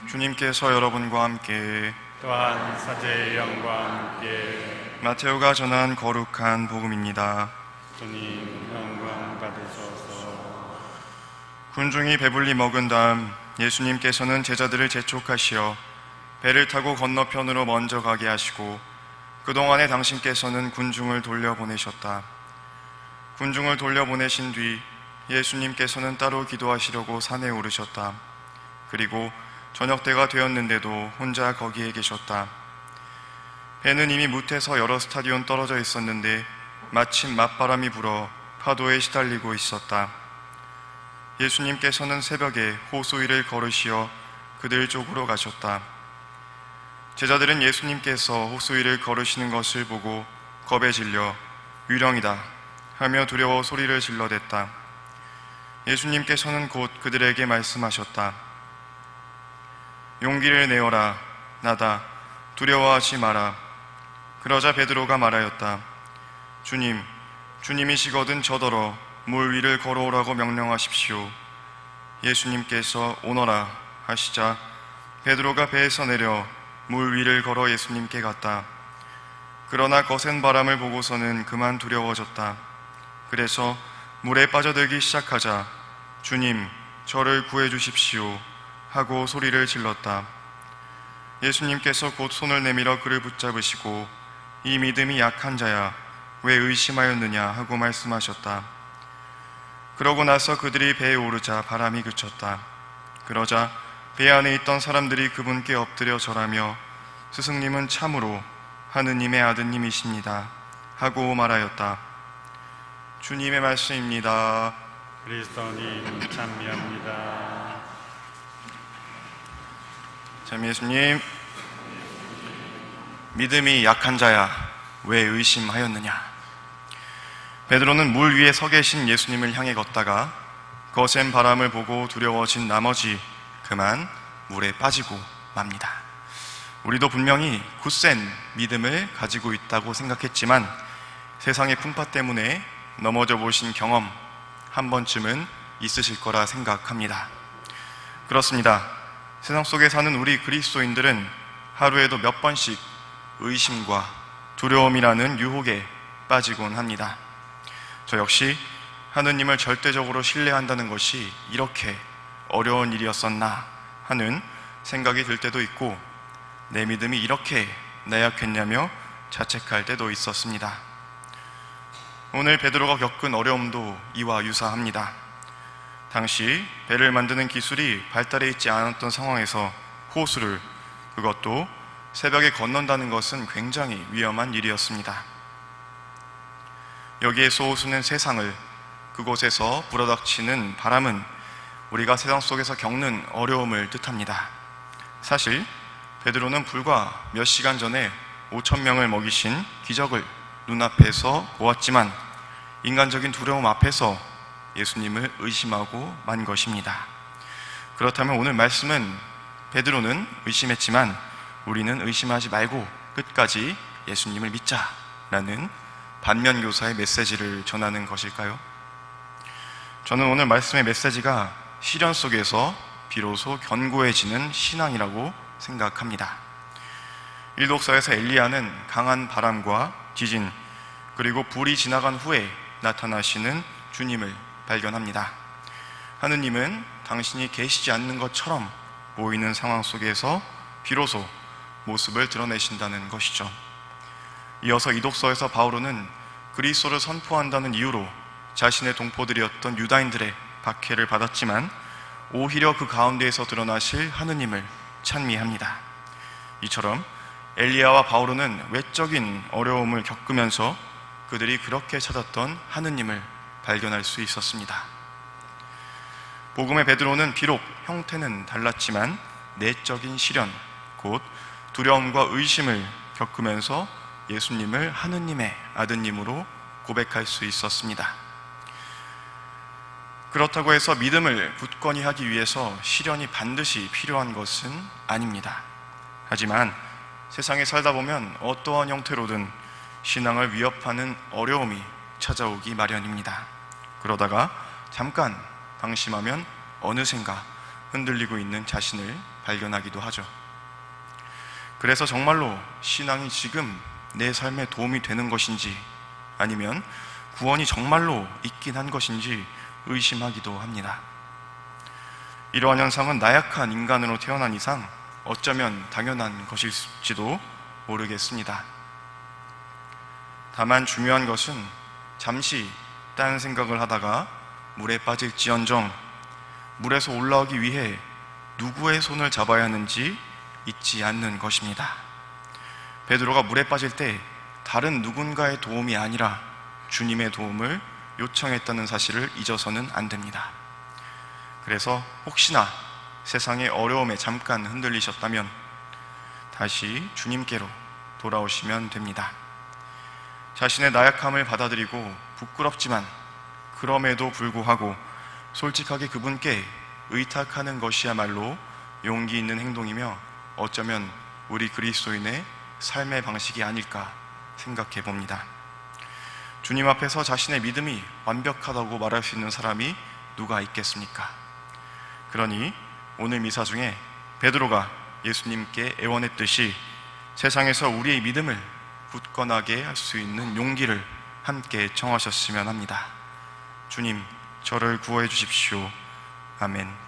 주님께서 여러분과 함께 또한 사제의 영과 함께 마테오가 전한 거룩한 복음입니다. 주님 영광 받으소서. 군중이 배불리 먹은 다음 예수님께서는 제자들을 재촉하시어 배를 타고 건너편으로 먼저 가게 하시고 그동안에 당신께서는 군중을 돌려보내셨다. 군중을 돌려보내신 뒤 예수님께서는 따로 기도하시려고 산에 오르셨다. 그리고 저녁 때가 되었는데도 혼자 거기에 계셨다. 배는 이미 무태서 여러 스타디온 떨어져 있었는데 마침 맞바람이 불어 파도에 시달리고 있었다. 예수님께서는 새벽에 호수 위를 걸으시어 그들 쪽으로 가셨다. 제자들은 예수님께서 호수 위를 걸으시는 것을 보고 겁에 질려 유령이다 하며 두려워 소리를 질러댔다. 예수님께서는 곧 그들에게 말씀하셨다. 용기를 내어라, 나다, 두려워하지 마라. 그러자 베드로가 말하였다. 주님, 주님이시거든 저더러 물 위를 걸어오라고 명령하십시오. 예수님께서 오너라 하시자 베드로가 배에서 내려 물 위를 걸어 예수님께 갔다. 그러나 거센 바람을 보고서는 그만 두려워졌다. 그래서 물에 빠져들기 시작하자 주님, 저를 구해주십시오 하고 소리를 질렀다. 예수님께서 곧 손을 내밀어 그를 붙잡으시고 이 믿음이 약한 자야, 왜 의심하였느냐 하고 말씀하셨다. 그러고 나서 그들이 배에 오르자 바람이 그쳤다. 그러자 배 안에 있던 사람들이 그분께 엎드려 절하며 스승님은 참으로 하느님의 아드님이십니다 하고 말하였다. 주님의 말씀입니다. 그리스도님 찬미합니다. 참 예수님, 믿음이 약한 자야, 왜 의심하였느냐? 베드로는 물 위에 서 계신 예수님을 향해 걷다가 거센 바람을 보고 두려워진 나머지 그만 물에 빠지고 맙니다. 우리도 분명히 굳센 믿음을 가지고 있다고 생각했지만 세상의 풍파 때문에 넘어져 보신 경험 한 번쯤은 있으실 거라 생각합니다. 그렇습니다. 세상 속에 사는 우리 그리스도인들은 하루에도 몇 번씩 의심과 두려움이라는 유혹에 빠지곤 합니다. 저 역시 하느님을 절대적으로 신뢰한다는 것이 이렇게 어려운 일이었었나 하는 생각이 들 때도 있고 내 믿음이 이렇게 나약했냐며 자책할 때도 있었습니다. 오늘 베드로가 겪은 어려움도 이와 유사합니다. 당시 배를 만드는 기술이 발달해 있지 않았던 상황에서 호수를, 그것도 새벽에 건넌다는 것은 굉장히 위험한 일이었습니다. 여기에서 호수는 세상을, 그곳에서 불어닥치는 바람은 우리가 세상 속에서 겪는 어려움을 뜻합니다. 사실 베드로는 불과 몇 시간 전에 5,000명을 먹이신 기적을 눈앞에서 보았지만 인간적인 두려움 앞에서 예수님을 의심하고 만 것입니다. 그렇다면 오늘 말씀은 베드로는 의심했지만 우리는 의심하지 말고 끝까지 예수님을 믿자라는 반면교사의 메시지를 전하는 것일까요? 저는 오늘 말씀의 메시지가 시련 속에서 비로소 견고해지는 신앙이라고 생각합니다. 일독서에서 엘리야는 강한 바람과 지진 그리고 불이 지나간 후에 나타나시는 주님을 발견합니다. 하느님은 당신이 계시지 않는 것처럼 보이는 상황 속에서 비로소 모습을 드러내신다는 것이죠. 이어서 이독서에서 바오로는 그리스도를 선포한다는 이유로 자신의 동포들이었던 유다인들의 박해를 받았지만 오히려 그 가운데에서 드러나실 하느님을 찬미합니다. 이처럼 엘리야와 바오로는 외적인 어려움을 겪으면서 그들이 그렇게 찾았던 하느님을 발견할 수 있었습니다. 복음의 베드로는 비록 형태는 달랐지만 내적인 시련, 곧 두려움과 의심을 겪으면서 예수님을 하느님의 아드님으로 고백할 수 있었습니다. 그렇다고 해서 믿음을 굳건히 하기 위해서 시련이 반드시 필요한 것은 아닙니다. 하지만 세상에 살다 보면 어떠한 형태로든 신앙을 위협하는 어려움이 찾아오기 마련입니다. 그러다가 잠깐 방심하면 어느샌가 흔들리고 있는 자신을 발견하기도 하죠. 그래서 정말로 신앙이 지금 내 삶에 도움이 되는 것인지, 아니면 구원이 정말로 있긴 한 것인지 의심하기도 합니다. 이러한 현상은 나약한 인간으로 태어난 이상 어쩌면 당연한 것일지도 모르겠습니다. 다만 중요한 것은 잠시 딴 생각을 하다가 물에 빠질지언정 물에서 올라오기 위해 누구의 손을 잡아야 하는지 잊지 않는 것입니다. 베드로가 물에 빠질 때 다른 누군가의 도움이 아니라 주님의 도움을 요청했다는 사실을 잊어서는 안 됩니다. 그래서 혹시나 세상의 어려움에 잠깐 흔들리셨다면 다시 주님께로 돌아오시면 됩니다. 자신의 나약함을 받아들이고 부끄럽지만 그럼에도 불구하고 솔직하게 그분께 의탁하는 것이야말로 용기 있는 행동이며 어쩌면 우리 그리스도인의 삶의 방식이 아닐까 생각해 봅니다. 주님 앞에서 자신의 믿음이 완벽하다고 말할 수 있는 사람이 누가 있겠습니까? 그러니 오늘 미사 중에 베드로가 예수님께 애원했듯이 세상에서 우리의 믿음을 굳건하게 할 수 있는 용기를 함께 청하셨으면 합니다. 주님, 저를 구원해 주십시오. 아멘.